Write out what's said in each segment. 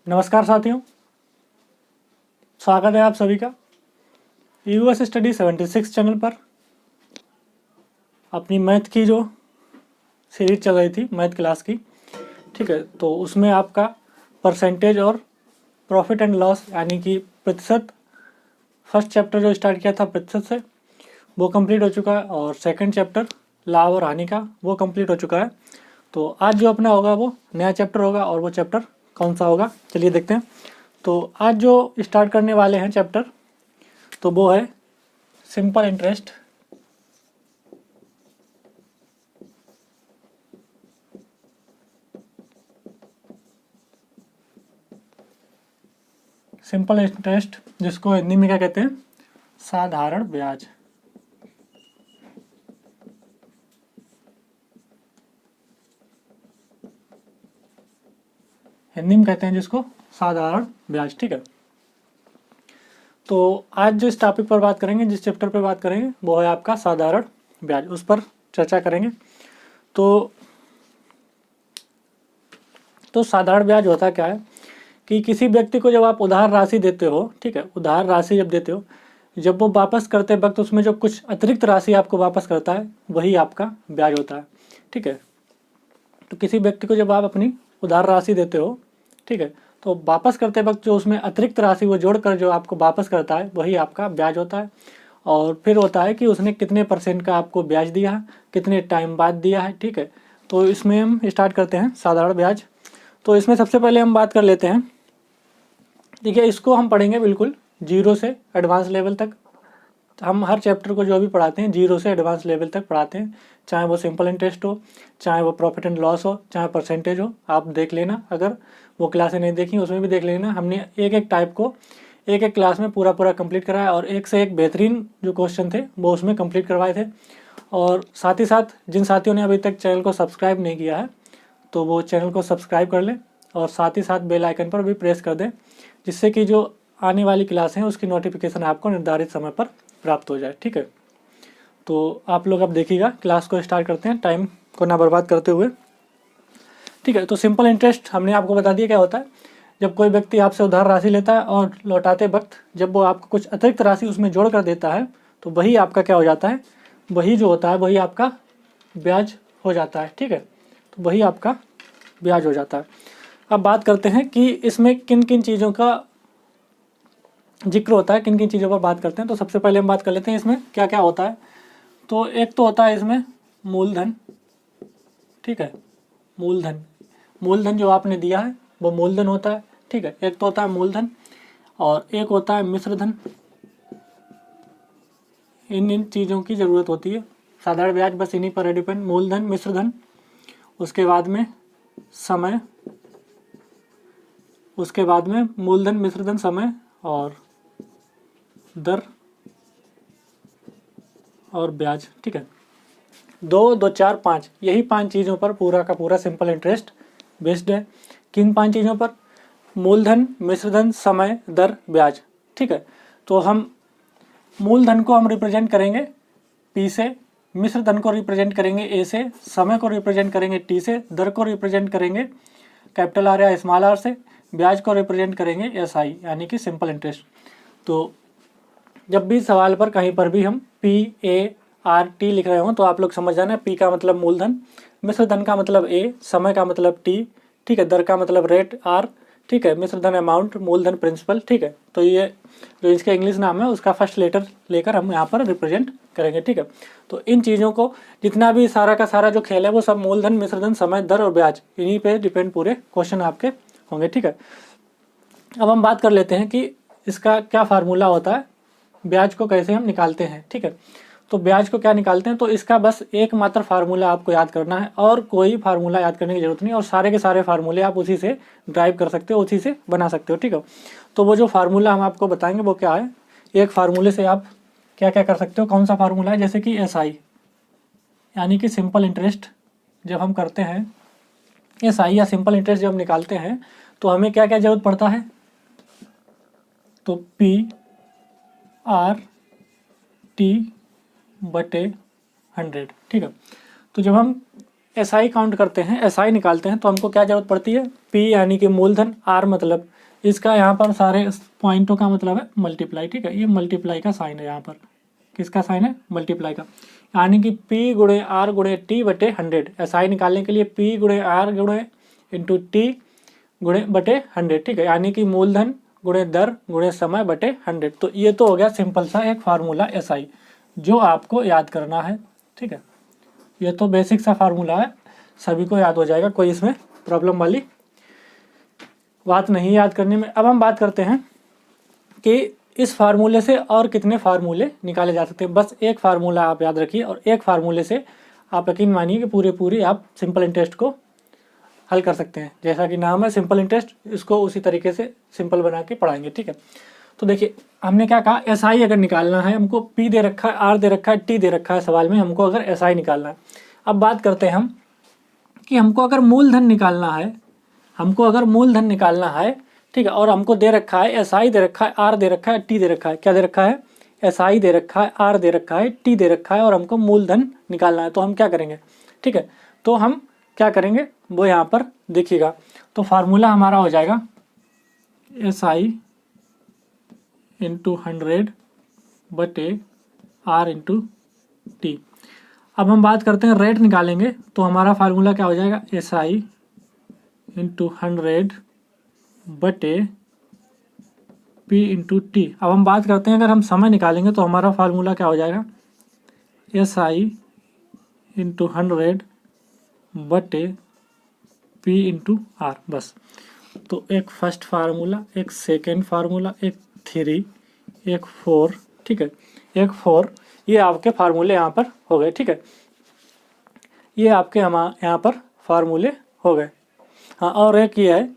नमस्कार साथियों, स्वागत है आप सभी का यूएस स्टडी 76 चैनल पर। अपनी मैथ की जो सीरीज चल रही थी मैथ क्लास की, ठीक है, तो उसमें आपका परसेंटेज और प्रॉफिट एंड लॉस यानी कि प्रतिशत, फर्स्ट चैप्टर जो स्टार्ट किया था प्रतिशत से, वो कंप्लीट हो चुका है और सेकंड चैप्टर लाभ और हानि का वो कंप्लीट हो चुका है। तो आज जो अपना होगा वो नया चैप्टर होगा, और वो चैप्टर कौन सा होगा चलिए देखते हैं। तो आज जो स्टार्ट करने वाले हैं चैप्टर, तो वो है सिंपल इंटरेस्ट। सिंपल इंटरेस्ट जिसको हिंदी में क्या कहते हैं, साधारण ब्याज। हिंदी में कहते हैं जिसको साधारण ब्याज, ठीक है। तो आज जो इस टॉपिक पर बात करेंगे, जिस चैप्टर पर बात करेंगे, वो है आपका साधारण ब्याज, उस पर चर्चा करेंगे। तो साधारण ब्याज होता क्या है कि किसी व्यक्ति को जब आप उधार राशि देते हो, ठीक है, उधार राशि जब देते हो, जब वो वापस करते वक्त उसमें जो कुछ अतिरिक्त राशि आपको वापस करता है, वही आपका ब्याज होता है, ठीक है। तो किसी व्यक्ति को जब आप अपनी उधार राशि देते हो, ठीक है, तो वापस करते वक्त जो उसमें अतिरिक्त राशि वो जोड़कर जो आपको वापस करता है, वही आपका ब्याज होता है। और फिर होता है कि उसने कितने % का आपको ब्याज दिया है, कितने टाइम बाद दिया है, ठीक है। तो इसमें हम स्टार्ट करते हैं साधारण ब्याज। तो इसमें सबसे पहले हम बात कर लेते हैं, देखिए इसको हम पढ़ेंगे बिल्कुल जीरो से एडवांस लेवल तक। हम हर चैप्टर को जो भी पढ़ाते हैं जीरो से एडवांस लेवल तक पढ़ाते हैं, चाहे वो सिंपल इंटरेस्ट हो, चाहे वो प्रॉफिट एंड लॉस हो, चाहे परसेंटेज हो। आप देख लेना, अगर वो क्लासें नहीं देखी उसमें भी देख लेना। हमने एक एक टाइप को एक एक क्लास में पूरा पूरा कंप्लीट कराया, और एक से एक बेहतरीन जो क्वेश्चन थे वो उसमें कंप्लीट करवाए थे। और साथ ही साथ जिन साथियों ने अभी तक चैनल को सब्सक्राइब नहीं किया है, तो वो चैनल को सब्सक्राइब कर लें, और साथ ही साथ बेल आइकन पर भी प्रेस कर दें, जिससे कि जो आने वाली क्लास हैं उसकी नोटिफिकेशन आपको निर्धारित समय पर प्राप्त हो जाए, ठीक है। तो आप लोग अब देखिएगा, क्लास को स्टार्ट करते हैं टाइम को ना बर्बाद करते हुए, ठीक है। तो सिंपल इंटरेस्ट हमने आपको बता दिया क्या होता है। जब कोई व्यक्ति आपसे उधार राशि लेता है और लौटाते वक्त जब वो आपको कुछ अतिरिक्त राशि उसमें जोड़ कर देता है, तो वही आपका क्या हो जाता है, वही जो होता है वही आपका ब्याज हो जाता है, ठीक है। तो वही आपका ब्याज हो जाता है। अब बात करते हैं कि इसमें किन किन चीज़ों का जिक्र होता है, किन किन चीज़ों पर बात करते हैं। तो सबसे पहले हम बात कर लेते हैं इसमें क्या क्या होता है। तो एक तो होता है इसमें मूलधन, ठीक है। मूलधन, मूलधन जो आपने दिया है वो मूलधन होता है, ठीक है। एक तो होता है मूलधन, और एक होता है मिश्रधन। इन चीज़ों की ज़रूरत होती है। साधारण ब्याज बस इन्हीं पर है डिपेंड, मूलधन, मिश्रधन, उसके बाद में समय, उसके बाद में मूलधन, मिश्रधन, समय और दर और ब्याज, ठीक है। 2, 2, 4, 5, यही 5 चीज़ों पर पूरा का पूरा सिंपल इंटरेस्ट बेस्ड है। किन 5 चीज़ों पर? मूलधन, मिश्रधन, समय, दर, ब्याज, ठीक है। तो हम मूलधन को हम रिप्रेजेंट करेंगे P से, मिश्रधन को रिप्रेजेंट करेंगे A से, समय को रिप्रेजेंट करेंगे T से, दर को रिप्रेजेंट करेंगे कैपिटल R या स्मॉल r से, ब्याज को रिप्रेजेंट करेंगे SI यानी कि सिंपल इंटरेस्ट। तो जब भी सवाल पर कहीं पर भी हम PART लिख रहे हो तो आप लोग समझ जाना, P का मतलब मूलधन, मिश्रधन का मतलब A, समय का मतलब T, ठीक है, दर का मतलब रेट R, ठीक है, मिश्रधन अमाउंट, मूलधन प्रिंसिपल, ठीक है। तो ये जो इसका इंग्लिश नाम है उसका फर्स्ट लेटर लेकर हम यहाँ पर रिप्रेजेंट करेंगे, ठीक है। तो इन चीज़ों को जितना भी सारा का सारा जो खेल है वो सब मूलधन, मिश्रधन, समय, दर और ब्याज, इन्हीं पे डिपेंड पूरे क्वेश्चन आपके होंगे, ठीक है। अब हम बात कर लेते हैं कि इसका क्या फार्मूला होता है, ब्याज को कैसे हम निकालते हैं, ठीक है। तो ब्याज को क्या निकालते हैं, तो इसका बस एकमात्र फार्मूला आपको याद करना है, और कोई फार्मूला याद करने की जरूरत नहीं, और सारे के सारे फार्मूले आप उसी से ड्राइव कर सकते हो, उसी से बना सकते हो, ठीक है। तो वो जो फार्मूला हम आपको बताएंगे वो क्या है, एक फार्मूले से आप क्या क्या कर सकते हो, कौन सा फार्मूला है, जैसे कि SI यानी कि सिंपल इंटरेस्ट जब हम करते हैं, SI या सिंपल इंटरेस्ट जब हम निकालते हैं तो हमें क्या क्या जरूरत पड़ता है, तो PRT/100, ठीक है। तो जब हम SI काउंट करते हैं, SI निकालते हैं, तो हमको क्या जरूरत पड़ती है, P यानी कि मूलधन, R मतलब इसका यहाँ पर सारे पॉइंटों का मतलब है मल्टीप्लाई, ठीक है, ये मल्टीप्लाई का साइन है, यहाँ पर किसका साइन है, मल्टीप्लाई का, यानी कि P गुणे R गुणे T बटे 100। SI निकालने के लिए P गुणे R गुणे इंटू T गुणे बटे 100, ठीक है, यानी कि मूलधन गुणे दर गुणे समय बटे 100। तो ये तो हो गया सिंपल सा एक फार्मूला SI जो आपको याद करना है, ठीक है, ये तो बेसिक सा फार्मूला है, सभी को याद हो जाएगा, कोई इसमें प्रॉब्लम वाली बात नहीं याद करने में। अब हम बात करते हैं कि इस फार्मूले से और कितने फार्मूले निकाले जा सकते हैं। बस एक फार्मूला आप याद रखिए और एक फार्मूले से आप यकीन मानिए कि पूरी आप सिंपल इंटरेस्ट को हल कर सकते हैं। जैसा कि नाम है सिंपल इंटरेस्ट, इसको उसी तरीके से सिंपल बना के पढ़ाएंगे, ठीक है। तो देखिए हमने क्या कहा, SI अगर निकालना है हमको, P दे रखा है, R दे रखा है, T दे रखा है सवाल में, हमको अगर SI निकालना है। अब बात करते हैं हम कि हमको अगर मूलधन निकालना है, हमको अगर मूलधन निकालना है, ठीक है, और हमको दे रखा है SI दे रखा है, R दे रखा है, T दे रखा है, क्या दे रखा है, SI दे रखा है, R दे रखा है, T दे रखा है, और हमको मूलधन निकालना है। तो हम क्या करेंगे, ठीक है, तो हम क्या करेंगे वो यहाँ पर देखिएगा। तो फार्मूला हमारा हो जाएगा SI इंटू 100 बटे R इंटू T। अब हम बात करते हैं रेट निकालेंगे, तो हमारा फार्मूला क्या हो जाएगा, SI इंटू 100 बटे P इंटू T। अब हम बात करते हैं अगर हम समय निकालेंगे, तो हमारा फार्मूला क्या हो जाएगा, SI इंटू 100 बटे P इंटू R। बस, तो एक फर्स्ट फार्मूला, एक सेकेंड फार्मूला, एक 3, एक 4, ठीक है, एक 4, ये आपके फार्मूले यहाँ पर हो गए, ठीक है, ये आपके यहाँ पर फार्मूले हो गए। हाँ, और एक ये है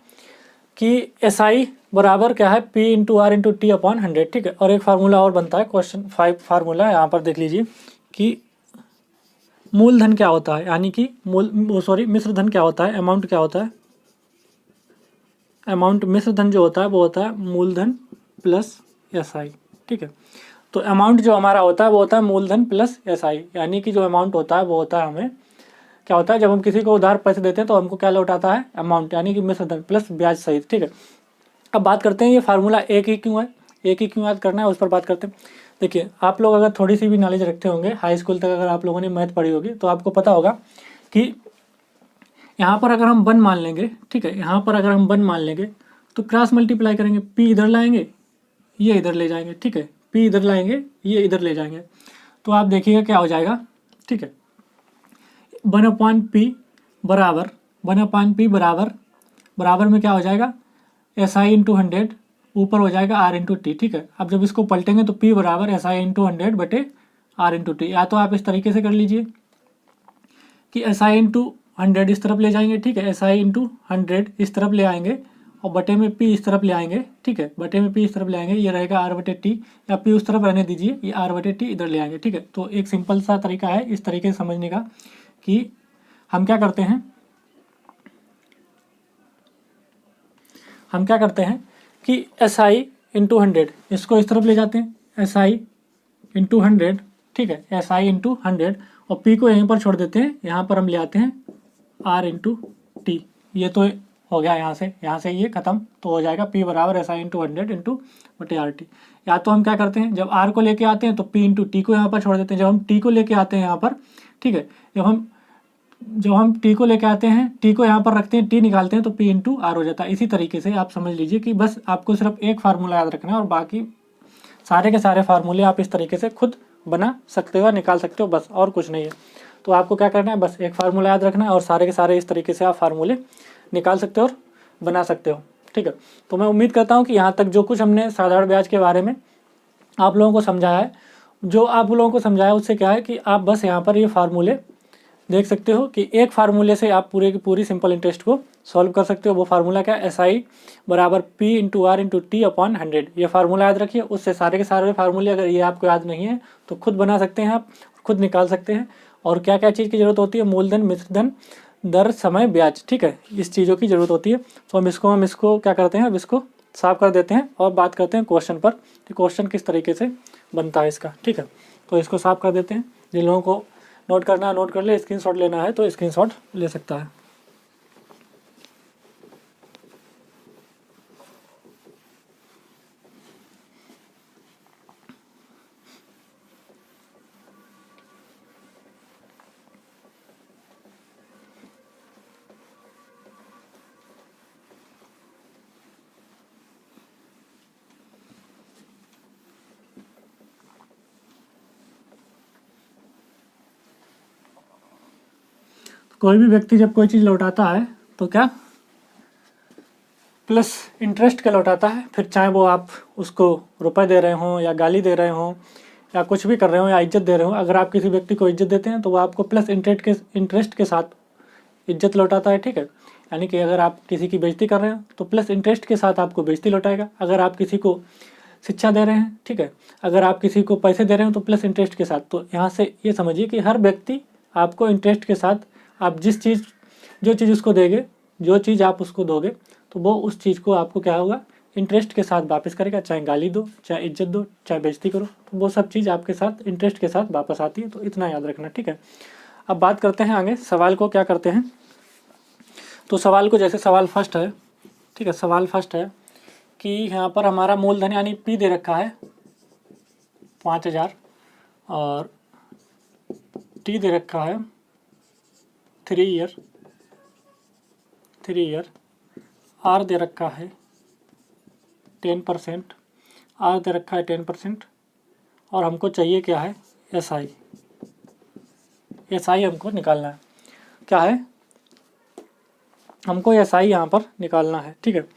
कि SI बराबर क्या है, P into R into T upon 100, ठीक है। और एक फार्मूला और बनता है, क्वेश्चन 5 फार्मूला यहाँ पर देख लीजिए कि मूलधन क्या होता है, यानी कि मिश्रधन क्या होता है, अमाउंट क्या होता है, अमाउंट मिश्रधन जो होता है वो होता है मूलधन प्लस SI, ठीक है। तो अमाउंट जो हमारा होता है वो होता है मूलधन प्लस SI, यानी कि जो अमाउंट होता है वो होता है, हमें क्या होता है, जब हम किसी को उधार पैसे देते हैं तो हमको क्या लौट आता है, अमाउंट, यानी कि मिश्रधन प्लस ब्याज सहित, ठीक है। अब बात करते हैं ये फार्मूला एक ही क्यों है, एक ही क्यों याद करना है, उस पर बात करते हैं। देखिए आप लोग अगर थोड़ी सी भी नॉलेज रखते होंगे, हाई स्कूल तक अगर आप लोगों ने मैथ पढ़ी होगी, तो आपको पता होगा कि यहाँ पर अगर हम 1 मान लेंगे, ठीक है, यहाँ पर अगर हम 1 मान लेंगे तो क्रॉस मल्टीप्लाई करेंगे, P इधर लाएंगे, ये इधर ले जाएंगे, ठीक है, P इधर लाएंगे, ये इधर ले जाएंगे, तो आप देखिएगा क्या हो जाएगा, ठीक है, 1/P बराबर 1/P बराबर में क्या हो जाएगा, SI इंटू 100 ऊपर हो जाएगा R इंटू T, ठीक है। अब जब इसको पलटेंगे तो P बराबर SI इंटू 100 बटे R इंटू T। या तो आप इस तरीके से कर लीजिए कि SI इंटू 100 इस तरफ ले जाएंगे, ठीक है, SI इंटू 100 इस तरफ ले आएंगे और बटे में P इस तरफ ले आएंगे, ठीक है, बटे में P इस तरफ ले आएंगे, ये रहेगा R बटे T, या P उस तरफ रहने दीजिए, ये R बटे T इधर ले आएंगे, ठीक है। तो एक सिंपल सा तरीका है इस तरीके से समझने का कि हम क्या करते हैं कि SI इंटू 100 इसको इस तरफ ले जाते हैं, SI इंटू 100, ठीक है, SI इंटू 100, और P को यहीं पर छोड़ देते हैं, यहाँ पर हम ले आते हैं R इंटू T। ये तो हो गया, यहाँ से ये खत्म, तो हो जाएगा P बराबर SI इंटू 100 इंटू बटे RT। या तो हम क्या करते हैं, जब R को लेके आते हैं तो P इंटू T को यहाँ पर छोड़ देते हैं, जब हम T को लेके आते हैं यहाँ पर, ठीक है, जब हम T को लेके आते हैं, T को यहाँ पर रखते हैं, T निकालते हैं तो P इंटू R हो जाता है। इसी तरीके से आप समझ लीजिए कि बस आपको सिर्फ एक फार्मूला याद रखना है और बाकी सारे के सारे फार्मूले आप इस तरीके से खुद बना सकते हो, निकाल सकते हो, बस और कुछ नहीं है। तो आपको क्या करना है, बस एक फार्मूला याद रखना है और सारे के सारे इस तरीके से आप फार्मूले निकाल सकते हो और बना सकते हो, ठीक है। तो मैं उम्मीद करता हूँ कि यहाँ तक जो कुछ हमने साधारण ब्याज के बारे में आप लोगों को समझाया है, जो आप लोगों को समझाया उससे क्या है कि आप बस यहाँ पर ये फार्मूले देख सकते हो कि एक फार्मूले से आप पूरे की पूरी सिंपल इंटरेस्ट को सॉल्व कर सकते हो। वो फार्मूला क्या है, SI बराबर P into R into T upon 100, ये फार्मूला याद रखिए। उससे सारे के सारे फार्मूले अगर ये आपको याद नहीं है तो खुद बना सकते हैं, आप खुद निकाल सकते हैं। और क्या क्या चीज़ की ज़रूरत होती है, मूलधन, मिश्रधन, दर, समय, ब्याज, ठीक है, इस चीज़ों की ज़रूरत होती है। तो हम इसको क्या करते हैं, अब इसको साफ कर देते हैं और बात करते हैं क्वेश्चन पर कि क्वेश्चन किस तरीके से बनता है इसका, ठीक है। तो इसको साफ कर देते हैं। जिन लोगों को नोट करना है नोट कर ले, स्क्रीनशॉट लेना है तो स्क्रीनशॉट ले सकता है। कोई भी व्यक्ति जब कोई चीज़ लौटाता है तो क्या प्लस इंटरेस्ट का लौटाता है, फिर चाहे वो आप उसको रुपए दे रहे हों या गाली दे रहे हों या कुछ भी कर रहे हो या इज्जत दे रहे हो। अगर आप किसी व्यक्ति को इज्जत देते हैं तो वो आपको प्लस इंटरेस्ट के साथ इज्जत लौटाता है, ठीक है। यानी कि अगर आप किसी की बेइज्जती कर रहे हो तो प्लस इंटरेस्ट के साथ आपको बेइज्जती लौटाएगा। अगर आप किसी को शिक्षा दे रहे हैं, ठीक है, अगर आप किसी को पैसे दे रहे हो तो प्लस इंटरेस्ट के साथ। तो यहाँ से ये समझिए कि हर व्यक्ति आपको इंटरेस्ट के साथ, आप जो चीज़ उसको देंगे, जो चीज़ आप उसको दोगे तो वो उस चीज़ को आपको क्या होगा, इंटरेस्ट के साथ वापस करेगा। चाहे गाली दो, चाहे इज्जत दो, चाहे बेइज्जती करो, तो वो सब चीज़ आपके साथ इंटरेस्ट के साथ वापस आती है। तो इतना याद रखना, ठीक है। अब बात करते हैं आगे सवाल को क्या करते हैं। तो सवाल को, जैसे सवाल फर्स्ट है, ठीक है, सवाल फर्स्ट है कि यहाँ पर हमारा मूलधन यानी पी दे रखा है 5000 और टी दे रखा है 3 ईयर, आर दे रखा है 10%, आर दे रखा है 10% और हमको चाहिए क्या है, एसआई हमको निकालना है। क्या है, हमको एसआई यहाँ पर निकालना है, ठीक है।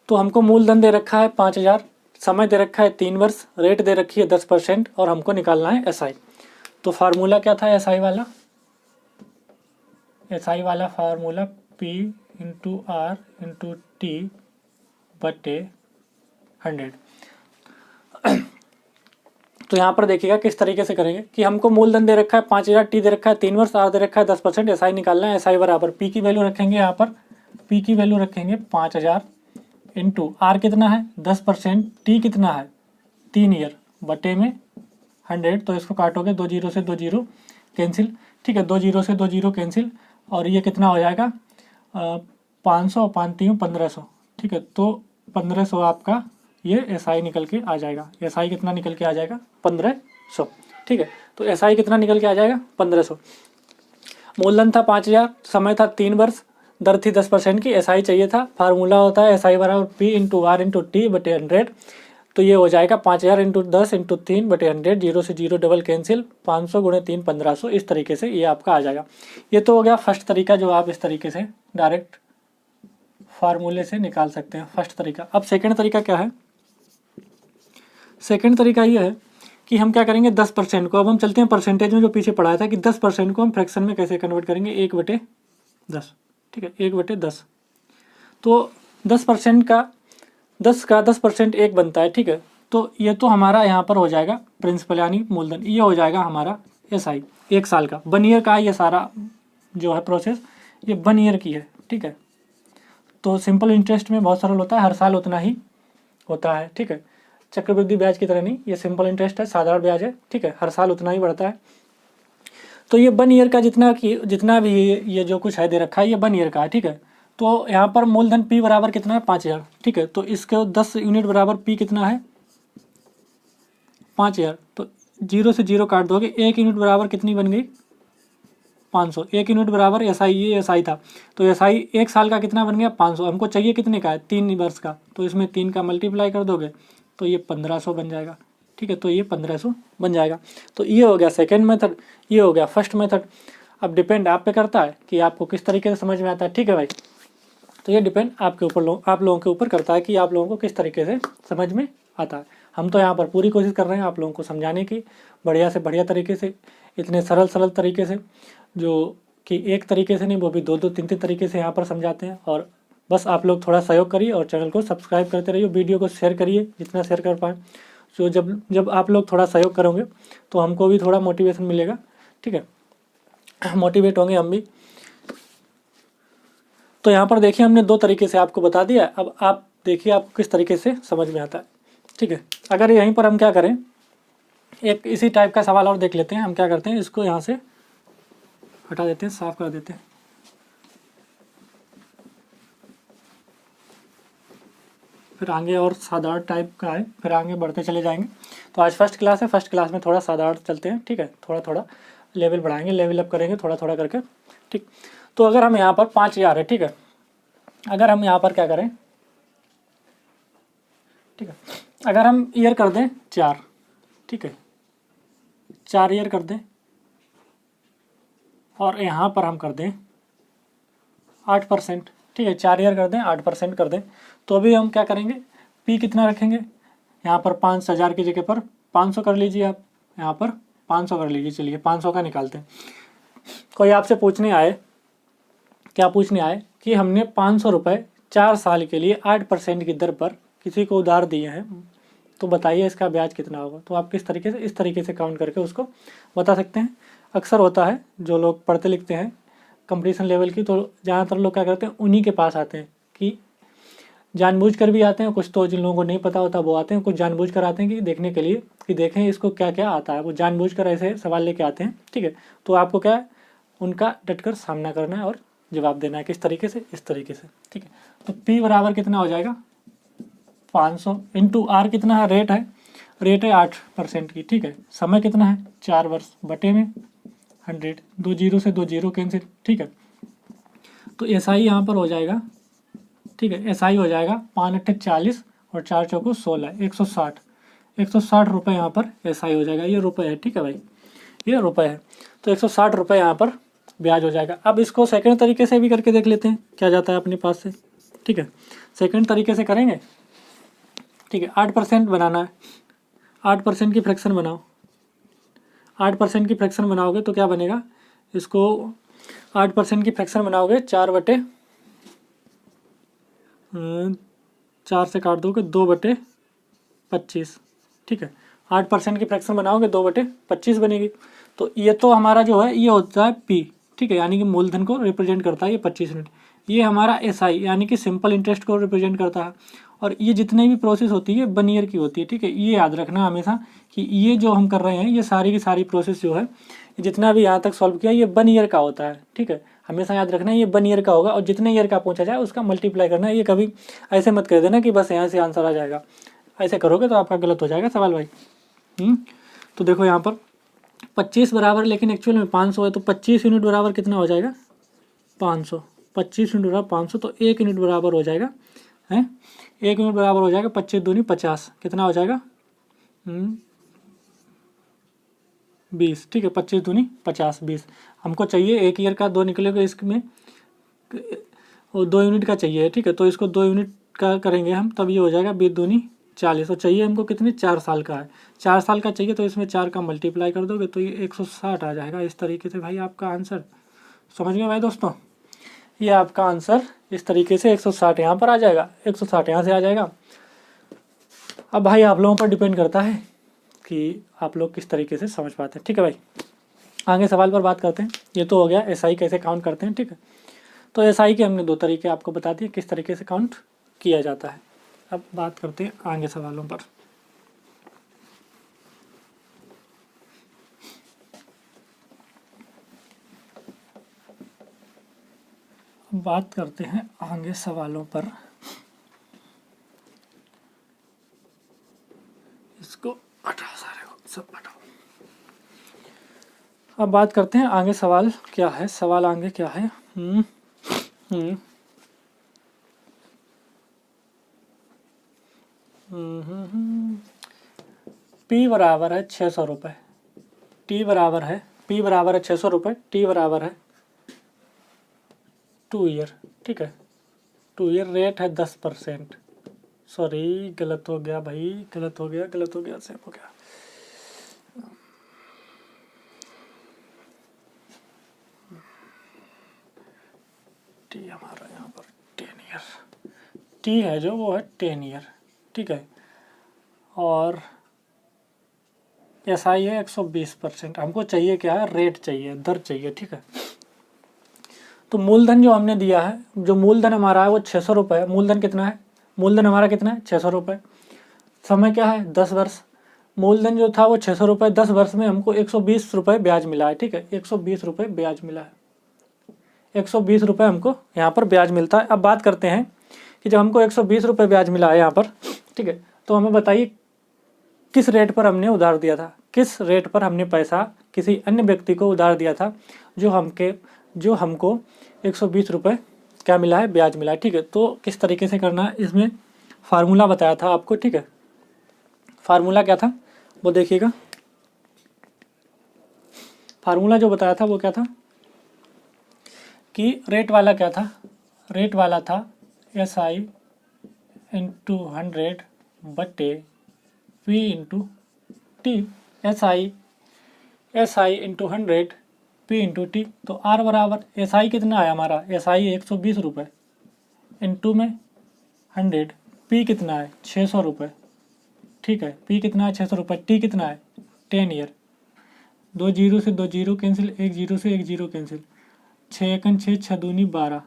तो हमको मूलधन दे रखा है 5000, समय दे रखा है 3 वर्ष, रेट दे रखी है 10% और हमको निकालना है एसआई। तो फार्मूला क्या था एसआई वाला formula P into R into T बटे 100। तो यहाँ पर देखिएगा किस तरीके से करेंगे कि हमको मूलधन दे रखा है 5000, टी दे रखा है 3 वर्ष, आर दे रखा है 10%, एसआई निकालना है। एसआई बराबर पी की वैल्यू रखेंगे, यहाँ पर पी की वैल्यू रखेंगे 5000 इंटू आर कितना है 10%, टी कितना है 3 ईयर बटे में 100। तो इसको काटोगे 2 जीरो से 2 जीरो कैंसिल, ठीक है, 2 जीरो से 2 जीरो कैंसिल और ये कितना हो जाएगा 500 5 3 1500, ठीक है। तो 1500 आपका ये एसआई निकल के आ जाएगा। एसआई कितना निकल के आ जाएगा 1500, ठीक है। तो एसआई कितना निकल के आ जाएगा 1500। मूलधन था 5000, समय था 3 वर्ष, दर थी 10% की, एसआई चाहिए था। फार्मूला होता है एसआई बराबर P into R into T बटे 100। तो ये हो जाएगा 5000 इंटू 10 इंटू 3 बटे 100, जीरो से जीरो डबल कैंसिल, 500 गुणे 3 1500। इस तरीके से ये आपका आ जाएगा। ये तो हो गया फर्स्ट तरीका जो आप इस तरीके से डायरेक्ट फार्मूले से निकाल सकते हैं, फर्स्ट तरीका। अब सेकंड तरीका क्या है, सेकंड तरीका ये है कि हम क्या करेंगे 10% को, अब हम चलते हैं परसेंटेज में जो पीछे पढ़ाया था कि 10% को हम फ्रैक्शन में कैसे कन्वर्ट करेंगे, 1/10, ठीक है, 1/10। तो 10% का 10% 1 बनता है, ठीक है। तो ये तो हमारा यहाँ पर हो जाएगा प्रिंसिपल यानी मूलधन, ये हो जाएगा हमारा एसआई 1 साल का, 1 ईयर का। ये सारा जो है प्रोसेस ये 1 ईयर की है, ठीक है। तो सिंपल इंटरेस्ट में बहुत सरल होता है, हर साल उतना ही होता है, ठीक है। चक्रवृद्धि ब्याज की तरह नहीं, ये सिंपल इंटरेस्ट है, साधारण ब्याज है, ठीक है, हर साल उतना ही बढ़ता है। तो ये 1 ईयर का जितना भी ये जो कुछ है दे रखा है ये 1 ईयर का है, ठीक है। तो यहाँ पर मूलधन पी बराबर कितना है 5000, ठीक है। तो इसके 10 यूनिट बराबर पी कितना है 5000। तो जीरो से जीरो काट दोगे, 1 यूनिट बराबर कितनी बन गई 500। 1 यूनिट बराबर एसआई, ये एसआई था। तो एसआई 1 साल का कितना बन गया 500। हमको चाहिए कितने का है 3 वर्ष का, तो इसमें 3 का मल्टीप्लाई कर दोगे तो ये 1500 बन जाएगा, ठीक है। तो ये 1500 बन जाएगा। तो ये हो गया सेकेंड मेथड, ये हो गया फर्स्ट मेथड। अब डिपेंड आप पे करता है कि आपको किस तरीके से समझ में आता है, ठीक है भाई। तो ये डिपेंड आपके ऊपर आप लोगों के ऊपर करता है कि आप लोगों को किस तरीके से समझ में आता है। हम तो यहाँ पर पूरी कोशिश कर रहे हैं आप लोगों को समझाने की, बढ़िया से बढ़िया तरीके से, इतने सरल तरीके से, जो कि एक तरीके से नहीं, वो भी 2-2 3-3 तरीके से यहाँ पर समझाते हैं। और बस आप लोग थोड़ा सहयोग करिए और चैनल को सब्सक्राइब करते रहिए, वीडियो को शेयर करिए जितना शेयर कर पाएँ। तो जब आप लोग थोड़ा सहयोग करोगे तो हमको भी थोड़ा मोटिवेशन मिलेगा, ठीक है, मोटिवेट होंगे हम भी। तो यहाँ पर देखिए हमने 2 तरीके से आपको बता दिया। अब आप देखिए आपको किस तरीके से समझ में आता है, ठीक है। अगर यहीं पर हम क्या करें, एक इसी टाइप का सवाल और देख लेते हैं। हम क्या करते हैं, इसको यहाँ से हटा देते हैं, साफ कर देते हैं। फिर आगे और साधारण टाइप का है, फिर आगे बढ़ते चले जाएंगे। तो आज फर्स्ट क्लास है, फर्स्ट क्लास में थोड़ा साधारण चलते हैं, ठीक है, थोड़ा थोड़ा लेवल बढ़ाएंगे, लेवल अप करेंगे थोड़ा थोड़ा करके, ठीक। तो अगर हम यहाँ पर 5000 है, ठीक है, अगर हम यहाँ पर क्या करें, ठीक है, अगर हम ईयर कर दें 4, ठीक है, 4 ईयर कर दें और यहाँ पर हम कर दें 8%, ठीक है, 4 ईयर कर दें 8% कर दें, तो अभी हम क्या करेंगे, पी कितना रखेंगे, यहाँ पर 5000 की जगह पर 500 कर लीजिए आप, यहाँ पर 500 कर लीजिए। चलिए 500 का निकालते हैं। कोई आपसे पूछने आए, क्या पूछने आए कि हमने 500 रुपये 4 साल के लिए 8% की दर पर किसी को उधार दिए हैं, तो बताइए इसका ब्याज कितना होगा। तो आप किस तरीके से, इस तरीके से काउंट करके उसको बता सकते हैं। अक्सर होता है जो लोग पढ़ते लिखते हैं कंपटीशन लेवल की, तो ज़्यादातर लोग क्या करते हैं, उन्हीं के पास आते हैं, कि जानबूझकर भी आते हैं, कुछ तो जिन लोगों को नहीं पता होता वो आते हैं, कुछ जानबूझकर आते हैं कि देखने के लिए कि देखें इसको क्या क्या आता है, वो जानबूझकर ऐसे सवाल लेके आते हैं, ठीक है। तो आपको क्या है, उनका डटकर सामना करना है और जवाब देना है। किस तरीके से, इस तरीके से, ठीक है। तो P बराबर कितना हो जाएगा, 500 इंटू R कितना है, रेट है 8% की, ठीक है। समय कितना है, 4 वर्ष, बटे में 100, 2 जीरो से 2 जीरो कैंसिल, ठीक है। तो SI यहाँ पर हो जाएगा, ठीक है, SI हो जाएगा 5 अट्ठे 40 और 4 चौको 16, 160 रुपये यहाँ पर SI हो जाएगा। ये रुपये है, ठीक है भाई, ये रुपये है। तो 160 रुपये यहाँ पर ब्याज हो जाएगा। अब इसको सेकंड तरीके से भी करके देख लेते हैं क्या जाता है अपने पास से, ठीक है। सेकंड तरीके से करेंगे, ठीक है। 8% बनाना है, 8% की फ्रैक्शन बनाओ, 8% की फ्रैक्शन बनाओगे तो क्या बनेगा, इसको 8% की फ्रैक्शन बनाओगे 4 से काट दोगे 2/25, ठीक है। 8% की फ्रैक्शन बनाओगे 2/25 बनेगी। तो ये तो हमारा जो है ये होता है P, ठीक है, यानी कि मूलधन को रिप्रेजेंट करता है ये 25 यूनिट। ये हमारा SI यानी कि सिंपल इंटरेस्ट को रिप्रेजेंट करता है। और ये जितनी भी प्रोसेस होती है 1 ईयर की होती है, ठीक है। ये याद रखना हमेशा कि ये जो हम कर रहे हैं ये सारी की सारी प्रोसेस जो है, जितना भी यहाँ तक सॉल्व किया ये 1 ईयर का होता है, ठीक है। हमेशा याद रखना है ये 1 ईयर का होगा और जितने ईयर का पूछा जाए उसका मल्टीप्लाई करना है। ये कभी ऐसे मत कर देना कि बस यहाँ से आंसर आ जाएगा, ऐसे करोगे तो आपका गलत हो जाएगा सवाल भाई। तो देखो यहाँ पर 25 बराबर, लेकिन एक्चुअल में 500 है, तो 25 यूनिट बराबर कितना हो जाएगा, 500, 25 यूनिट बराबर 500, तो 1 यूनिट बराबर हो जाएगा, है 1 यूनिट बराबर हो जाएगा 25 दूनी 50, कितना हो जाएगा 20, ठीक है। 25 दूनी 50, 20। हमको चाहिए 1 ईयर का, 2 निकलेगा इसमें, और 2 यूनिट का चाहिए, ठीक है। तो इसको 2 यूनिट का करेंगे हम, तब ये हो जाएगा 20 दूनी 40। और चाहिए हमको कितनी, 4 साल का है, 4 साल का चाहिए, तो इसमें 4 का मल्टीप्लाई कर दोगे तो ये 160 आ जाएगा। इस तरीके से भाई आपका आंसर, समझ गए भाई दोस्तों, ये आपका आंसर इस तरीके से 160 यहाँ पर आ जाएगा, 160 यहाँ से आ जाएगा। अब भाई आप लोगों पर डिपेंड करता है कि आप लोग किस तरीके से समझ पाते हैं, ठीक है भाई। आगे सवाल पर बात करते हैं। ये तो हो गया SI कैसे काउंट करते हैं, ठीक है। तो SI के हमने 2 तरीके आपको बता दिए किस तरीके से काउंट किया जाता है। अब बात करते हैं आगे सवालों पर। बात करते हैं आगे सवालों पर। इसको हटाओ, सारे को सब हटाओ। अब बात करते हैं आगे सवाल क्या है, सवाल आगे क्या है। P बराबर है 600 रुपये, T बराबर है, P बराबर है 600 रुपये, T बराबर है 2 ईयर, ठीक है। 2 ईयर, रेट है 10%। सॉरी गलत हो गया भाई, गलत हो गया, सेव हो गया। टी हमारा यहाँ पर 10 ईयर, टी है जो वो है 10 ईयर, ठीक है। और SI है 120%। हमको चाहिए क्या है, रेट चाहिए, दर चाहिए, ठीक है। तो मूलधन जो हमने दिया है, जो मूलधन हमारा है वो 600 रुपये है। मूलधन कितना है, मूलधन हमारा कितना है 600 रुपये। समय क्या है 10 वर्ष। मूलधन जो था वो 600 रुपये, 10 वर्ष में हमको 120 रुपये ब्याज मिला है, ठीक है। 120 रुपये ब्याज मिला है, 120 रुपये हमको यहाँ पर ब्याज मिलता है। अब बात करते हैं कि जब हमको 120 रुपये ब्याज मिला है यहाँ पर, ठीक है, तो हमें बताइए किस रेट पर हमने उधार दिया था, किस रेट पर हमने पैसा किसी अन्य व्यक्ति को उधार दिया था जो हमको 120 रुपये क्या मिला है, ब्याज मिला है। ठीक है, तो किस तरीके से करना है, इसमें फार्मूला बताया था आपको। ठीक है, फार्मूला क्या था वो देखिएगा। फार्मूला जो बताया था वो क्या था कि रेट वाला क्या था, रेट वाला था SI इंटू 100 बटे P into T. SI into 100 P into T. तो R बराबर SI कितना आया हमारा, SI 120 रुपये इंटू में 100, P कितना है 600 रुपये। ठीक है, P कितना है 600 रुपये, T कितना है 10 ईयर। 2 जीरो से 2 जीरो कैंसिल, 1 जीरो से 1 जीरो कैंसिल, 6 एकन 6, 6 दूनी 12।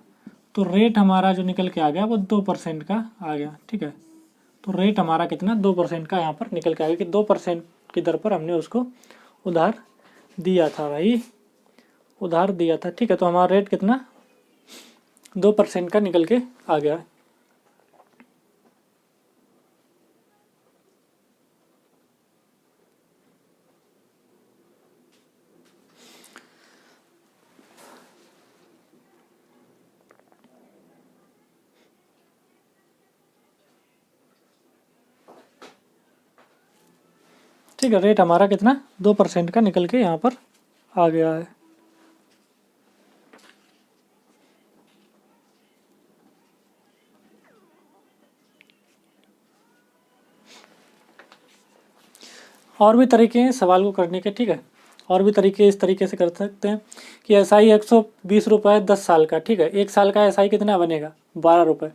तो रेट हमारा जो निकल के आ गया वो 2% का आ गया। ठीक है, तो रेट हमारा कितना 2% का यहाँ पर निकल के आ गया कि 2% की दर पर हमने उसको उधार दिया था भाई, उधार दिया था। ठीक है, तो हमारा रेट कितना 2% का निकल के आ गया। ठीक है, रेट हमारा कितना 2% का निकल के यहाँ पर आ गया है। और भी तरीके हैं सवाल को करने के। ठीक है, और भी तरीके इस तरीके से कर सकते हैं कि SI 120 रुपये 10 साल का। ठीक है, 1 साल का SI कितना बनेगा 12 रुपये।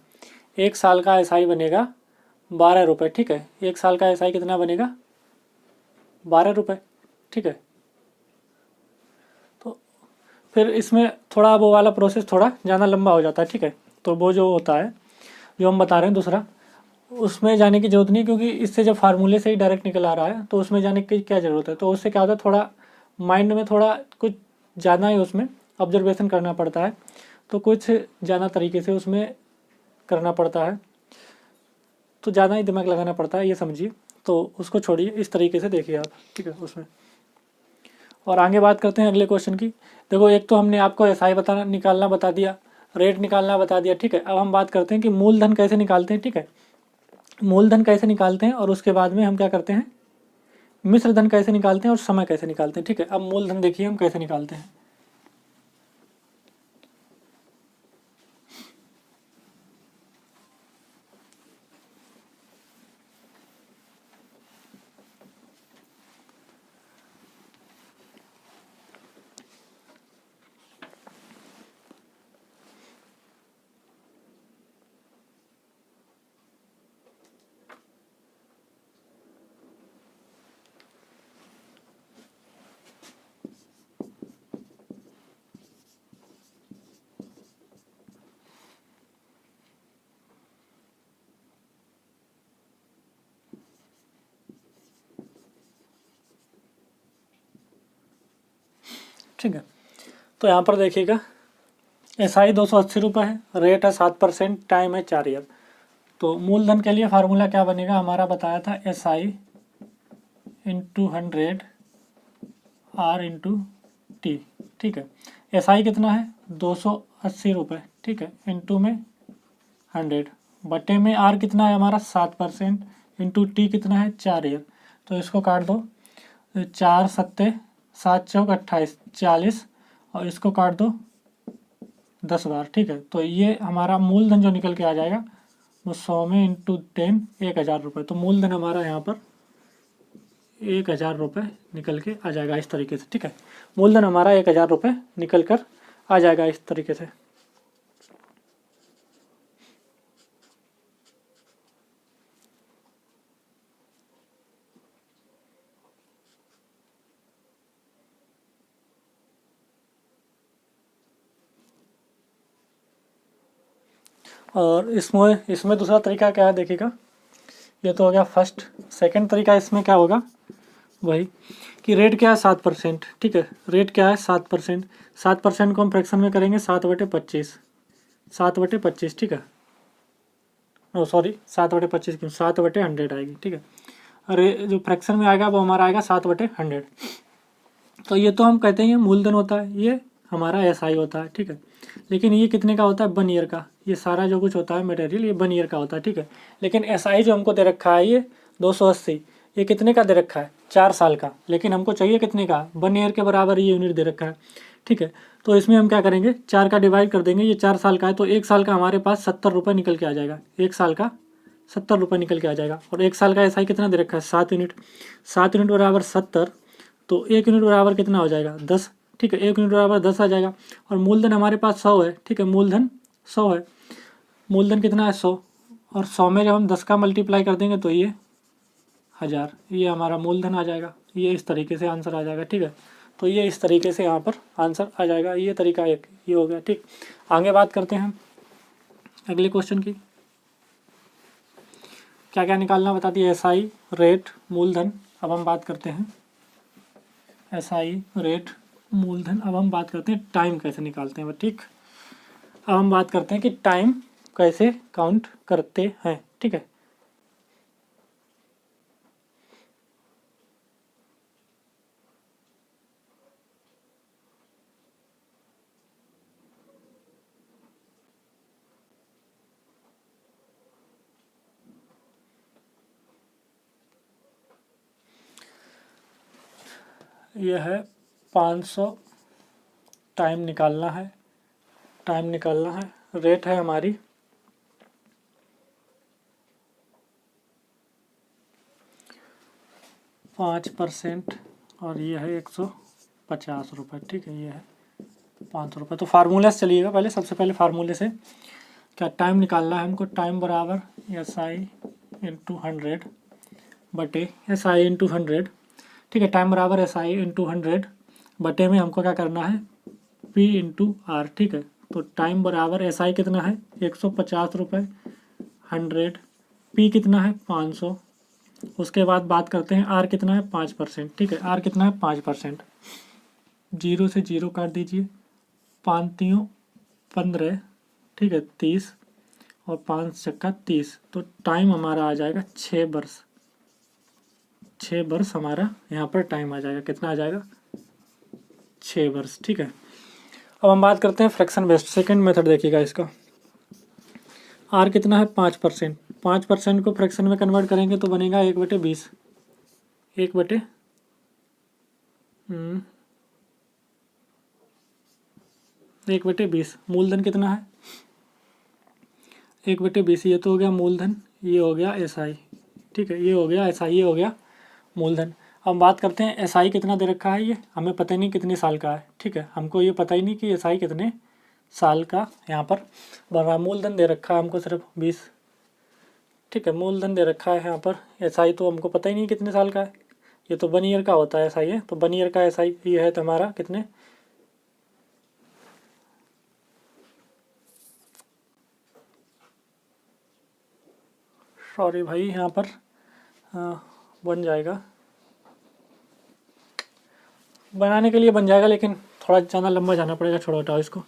1 साल का SI बनेगा 12 रुपये। ठीक है, 1 साल का SI कितना बनेगा 12 रुपये। ठीक है, तो फिर इसमें थोड़ा वो वाला प्रोसेस थोड़ा ज़्यादा लंबा हो जाता है। ठीक है, तो वो जो होता है जो हम बता रहे हैं दूसरा, उसमें जाने की ज़रूरत नहीं, क्योंकि इससे जब फार्मूले से ही डायरेक्ट निकल आ रहा है तो उसमें जाने की क्या ज़रूरत है। तो उससे क्या होता है, थोड़ा माइंड में थोड़ा कुछ ज़्यादा ही उसमें ऑब्जर्वेशन करना पड़ता है, तो कुछ ज़्यादा तरीके से उसमें करना पड़ता है, तो ज़्यादा ही दिमाग लगाना पड़ता है, ये समझिए। तो उसको छोड़िए, इस तरीके से देखिए आप। ठीक है, उसमें और आगे बात करते हैं अगले क्वेश्चन की। देखो, एक तो हमने आपको SI बताना निकालना बता दिया, रेट निकालना बता दिया। ठीक है, अब हम बात करते हैं कि मूलधन कैसे निकालते हैं। ठीक है, मूलधन कैसे निकालते हैं और उसके बाद में हम क्या करते हैं, मिश्र धन कैसे निकालते हैं और समय कैसे निकालते हैं। ठीक है, अब मूलधन देखिए हम कैसे निकालते हैं। ठीक है, तो यहाँ पर देखिएगा SI 280 रुपये है, रेट है 7%, टाइम है 4 ईयर। तो मूलधन के लिए फार्मूला क्या बनेगा, हमारा बताया था SI into 100 R into T. ठीक है, SI कितना है 280 रुपये। ठीक है, इंटू में 100 बटे में R कितना है हमारा 7% इंटू टी कितना है 4 ईयर। तो इसको काट दो, 4 सत्ते 7 चौक 28 40, और इसको काट दो 10 बार। ठीक है, तो ये हमारा मूलधन जो निकल के आ जाएगा वो 100 में इंटू 10 1000 रुपये। तो मूलधन हमारा यहाँ पर 1000 रुपये निकल के आ जाएगा इस तरीके से। ठीक है, मूलधन हमारा 1000 रुपये निकल कर आ जाएगा इस तरीके से। और इसमें दूसरा तरीका क्या है देखिएगा, ये तो हो गया फर्स्ट। सेकंड तरीका इसमें क्या होगा, वही कि रेट क्या है 7%, ठीक है, रेट क्या है 7%। 7% को हम फ्रैक्शन में करेंगे 7/25, 7/25, ठीक है, ओ सॉरी 7/25 क्यों, 7/100 आएगी, ठीक है। अरे जो फ्रैक्शन में आएगा वो हमारा आएगा 7/100। तो ये तो हम कहते हैं ये मूलधन होता है, ये हमारा SI होता है, ठीक है। लेकिन ये कितने का होता है, 1 ईयर का। ये सारा जो कुछ होता है मटेरियल ये 1 ईयर का होता है, ठीक है। लेकिन SI जो हमको दे रखा है ये 280, ये कितने का दे रखा है, 4 साल का। लेकिन हमको चाहिए कितने का, 1 ईयर के बराबर ये यूनिट दे रखा है, ठीक है। तो इसमें हम क्या करेंगे, 4 का डिवाइड कर देंगे, ये 4 साल का है तो 1 साल का हमारे पास 70 रुपये निकल के आ जाएगा, 1 साल का 70 रुपये निकल के आ जाएगा। और 1 साल का SI कितना दे रखा है, 7 यूनिट। 7 यूनिट बराबर 70, तो 1 यूनिट बराबर कितना हो जाएगा, 10, ठीक है। 1 यूनिट बराबर 10 आ जाएगा। और मूलधन हमारे पास 100 है, ठीक है, मूलधन 100 है। मूलधन कितना है, 100। और 100 में जब हम 10 का मल्टीप्लाई कर देंगे तो ये 1000, ये हमारा मूलधन आ जाएगा। ये इस तरीके से आंसर आ जाएगा, ठीक है। तो ये इस तरीके से यहाँ पर आंसर आ जाएगा, ये तरीका एक ये हो गया, ठीक। आगे बात करते हैं अगले क्वेश्चन की। क्या क्या निकालना बता दिए, SI, रेट, मूलधन। अब हम बात करते हैं SI, रेट, मूलधन। अब हम बात करते हैं टाइम कैसे निकालते हैं, ठीक। अब हम बात करते हैं कि टाइम कैसे काउंट करते हैं, ठीक है। यह है 500 टाइम निकालना है, टाइम निकालना है। रेट है हमारी 5% और ये है 150 रुपये, ठीक है। ये है 500 रुपये। तो फार्मूला से चलिएगा पहले, सबसे पहले फार्मूले से क्या टाइम निकालना है हमको। टाइम बराबर SI इंटू 100 बटे SI इंटू 100, ठीक है। टाइम बराबर SI इंटू 100 बटे में हमको क्या करना है, P इंटू R, ठीक है। तो टाइम बराबर SI कितना है 150 रुपये, 100, P कितना है 500। उसके बाद बात करते हैं R कितना है 5%, ठीक है। R कितना है 5%। 0 से 0 काट दीजिए, 5 तियों 15, ठीक है, 30 और 5 छक्का 30। तो टाइम हमारा आ जाएगा 6 वर्ष। 6 वर्ष हमारा यहाँ पर टाइम आ जाएगा, कितना आ जाएगा 6 वर्ष, ठीक है। अब हम बात करते हैं फ्रैक्शन बेस्ड सेकंड मेथड, देखिएगा इसका। R कितना है 5%, 5% को फ्रैक्शन में कन्वर्ट करेंगे तो बनेगा 1/20, 1/20। मूलधन कितना है 1/20, ये तो हो गया मूलधन, ये हो गया SI, ठीक है। ये हो गया SI, ये हो गया मूलधन। अब बात करते हैं SI कितना दे रखा है, ये हमें पता ही नहीं कितने साल का है, ठीक है। हमको ये पता ही नहीं कि SI कितने साल का यहाँ पर बन रहा है। मूलधन दे रखा है हमको सिर्फ 20, ठीक है। मूलधन दे रखा है यहाँ पर। SI तो हमको पता ही नहीं कितने साल का है, ये तो 1 ईयर का होता है SI है, तो 1 ईयर का SI ये है तो हमारा कितने, सॉरी भाई यहाँ पर बन जाएगा, बनाने के लिए बन जाएगा लेकिन थोड़ा ज़्यादा लंबा जाना पड़ेगा, छोड़ो हटाओ इसको।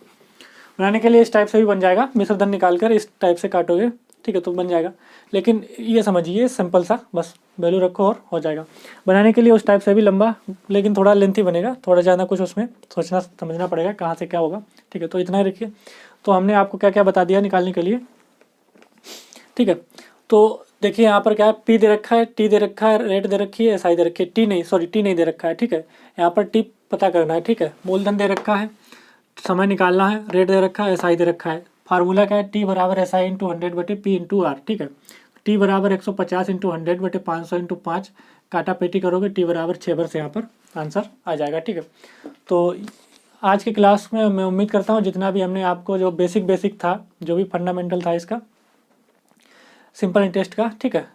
बनाने के लिए इस टाइप से भी बन जाएगा, मिश्रधन निकाल कर इस टाइप से काटोगे, ठीक है, तो बन जाएगा। लेकिन ये समझिए सिंपल सा, बस वैल्यू रखो और हो जाएगा। बनाने के लिए उस टाइप से भी लंबा, लेकिन थोड़ा लेंथी बनेगा, थोड़ा ज़्यादा कुछ उसमें सोचना समझना पड़ेगा कहाँ से क्या होगा, ठीक है। तो इतना ही रखिए। तो हमने आपको क्या क्या बता दिया निकालने के लिए, ठीक है। तो देखिए यहाँ पर क्या है, P दे रखा है, T दे रखा है, रेट दे रखी है, SI दे रखी है, T नहीं दे रखा है, ठीक है। यहाँ पर T पता करना है, ठीक है। मूलधन दे रखा है, समय निकालना है, रेट दे रखा है, SI दे रखा है। फार्मूला क्या है, T बराबर SI इंटू 100 बटे P इंटू R, ठीक है। T बराबर 150 इंटू 100 बटे 500 इंटू 5, काटा पेटी करोगे T बराबर 6 वर्ष यहाँ पर आंसर आ जाएगा, ठीक है। तो आज की क्लास में मैं उम्मीद करता हूँ जितना भी हमने आपको जो बेसिक था, जो भी फंडामेंटल था इसका सिंपल इंटरेस्ट का, ठीक है,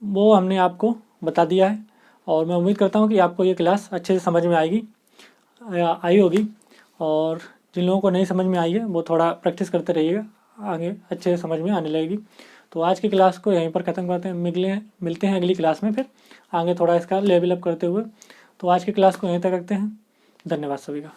वो हमने आपको बता दिया है। और मैं उम्मीद करता हूँ कि आपको ये क्लास अच्छे से समझ में आई होगी। और जिन लोगों को नहीं समझ में आई है वो थोड़ा प्रैक्टिस करते रहिएगा, आगे अच्छे से समझ में आने लगेगी। तो आज की क्लास को यहीं पर ख़त्म करते हैं, मिलते हैं अगली क्लास में फिर आगे थोड़ा इसका लेवल अप करते हुए। तो आज की क्लास को यहीं तक रखते हैं। धन्यवाद सभी का।